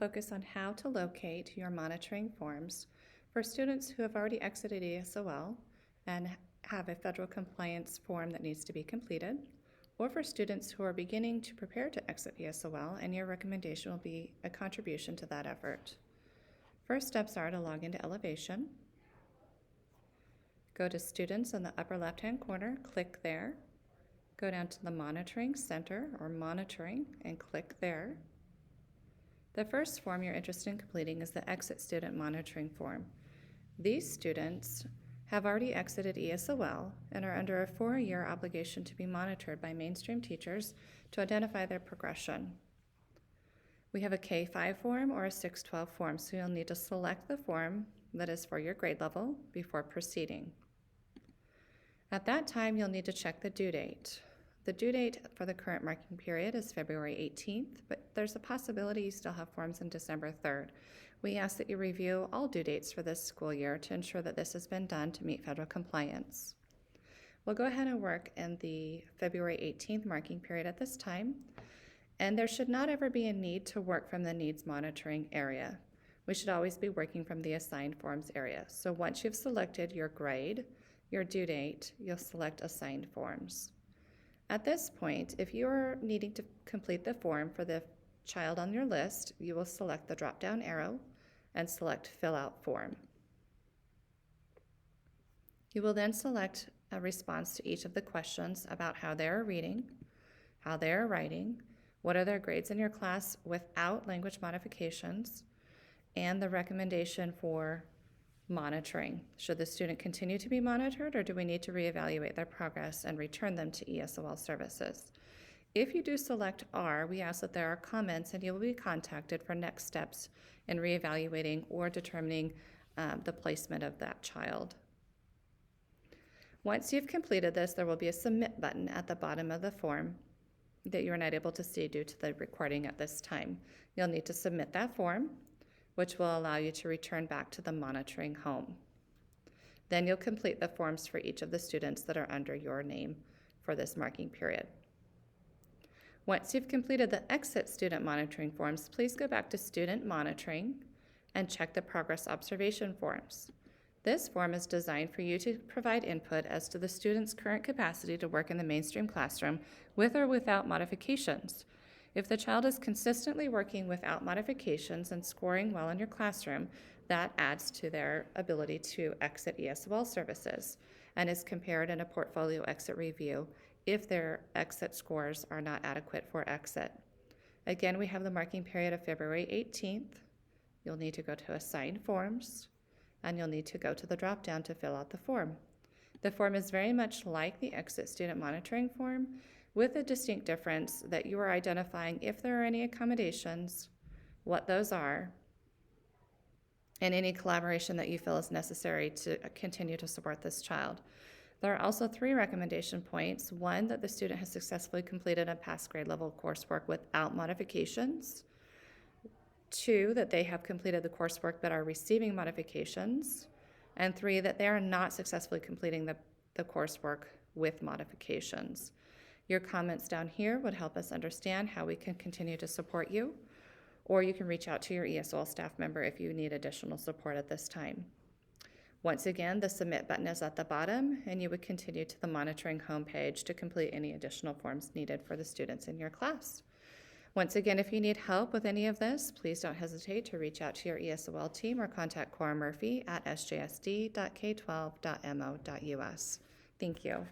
focus on how to locate your monitoring forms for students who have already exited ESOL and have a federal compliance form that needs to be completed, or for students who are beginning to prepare to exit ESOL, and your recommendation will be a contribution to that effort. First steps are to log into Ellevation. Go to Students in the upper left-hand corner, click there. Go down to the Monitoring Center or Monitoring and click there. The first form you're interested in completing is the Exit Student Monitoring Form. These students have already exited ESOL and are under a 4-year obligation to be monitored by mainstream teachers to identify their progression. We have a K-5 form or a 6-12 form, so you'll need to select the form that is for your grade level before proceeding. At that time, you'll need to check the due date. The due date for the current marking period is February 18th, but there's a possibility you still have forms on December 3rd. We ask that you review all due dates for this school year to ensure that this has been done to meet federal compliance. We'll go ahead and work in the February 18th marking period at this time, and there should not ever be a need to work from the needs monitoring area. We should always be working from the assigned forms area. So once you've selected your grade, your due date, you'll select assigned forms. At this point, if you're needing to complete the form for the child on your list, you will select the drop-down arrow and select Fill Out Form. You will then select a response to each of the questions about how they are reading, how they are writing, what are their grades in your class without language modifications, and the recommendation for monitoring. Should the student continue to be monitored, or do we need to reevaluate their progress and return them to ESOL services? If you do select R, we ask that there are comments and you will be contacted for next steps in reevaluating or determining the placement of that child. Once you've completed this, there will be a Submit button at the bottom of the form that you're not able to see due to the recording at this time. You'll need to submit that form, which will allow you to return back to the monitoring home. Then you'll complete the forms for each of the students that are under your name for this marking period. Once you've completed the Exit Student Monitoring forms, please go back to Student Monitoring and check the Progress Observation forms. This form is designed for you to provide input as to the student's current capacity to work in the mainstream classroom with or without modifications. If the child is consistently working without modifications and scoring well in your classroom, that adds to their ability to exit ESOL services and is compared in a portfolio exit review if their exit scores are not adequate for exit. Again, we have the marking period of February 18th. You'll need to go to Assigned Forms, and you'll need to go to the drop-down to fill out the form. The form is very much like the Exit Student Monitoring form, with a distinct difference that you are identifying if there are any accommodations, what those are, and any collaboration that you feel is necessary to continue to support this child. There are also 3 recommendation points. 1, that the student has successfully completed a past grade level coursework without modifications. 2, that they have completed the coursework but are receiving modifications. And 3, that they are not successfully completing the coursework with modifications. Your comments down here would help us understand how we can continue to support you, or you can reach out to your ESOL staff member if you need additional support at this time. Once again, the Submit button is at the bottom, and you would continue to the monitoring homepage to complete any additional forms needed for the students in your class. Once again, if you need help with any of this, please don't hesitate to reach out to your ESOL team or contact Cora Murphy at sjsd.k12.mo.us. Thank you.